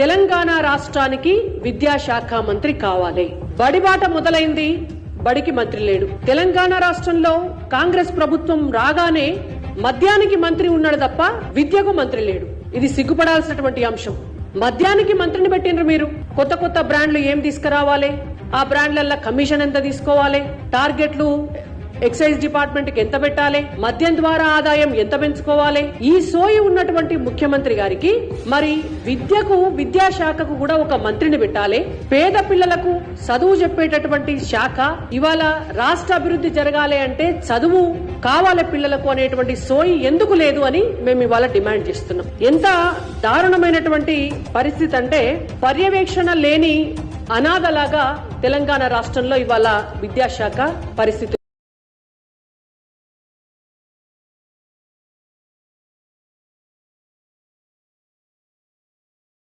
తెలంగాణ రాష్ట్రానికి విద్యాశాఖ మంత్రి కావాలి. బడిబాట మొదలైంది, బడికి మంత్రి లేడు. తెలంగాణ రాష్ట్రంలో కాంగ్రెస్ ప్రభుత్వం రాగానే మద్యానికి మంత్రి ఉన్నాడు తప్ప విద్యకు మంత్రి లేడు. ఇది సిగ్గుపడాల్సినటువంటి అంశం. మద్యానికి మంత్రిని పెట్టినరు మీరు. కొత్త కొత్త బ్రాండ్లు ఏం తీసుకురావాలి, ఆ బ్రాండ్లల్లో కమిషన్ ఎంత తీసుకోవాలి, టార్గెట్లు ఎక్సైజ్ డిపార్ట్మెంట్ కి ఎంత పెట్టాలి, మద్యం ద్వారా ఆదాయం ఎంత పెంచుకోవాలి, ఈ సోయి ఉన్నటువంటి ముఖ్యమంత్రి గారికి మరి విద్యకు విద్యాశాఖకు కూడా ఒక మంత్రిని పెట్టాలి. పేద పిల్లలకు చదువు చెప్పేటటువంటి శాఖ, ఇవాళ రాష్ట్ర అభివృద్ధి జరగాలి అంటే చదువు కావాలి పిల్లలకు అనేటువంటి సోయి ఎందుకు లేదు అని మేము ఇవాళ డిమాండ్ చేస్తున్నాం. ఎంత దారుణమైనటువంటి పరిస్థితి అంటే పర్యవేక్షణ లేని అనాథలాగా తెలంగాణ రాష్ట్రంలో ఇవాళ విద్యాశాఖ పరిస్థితి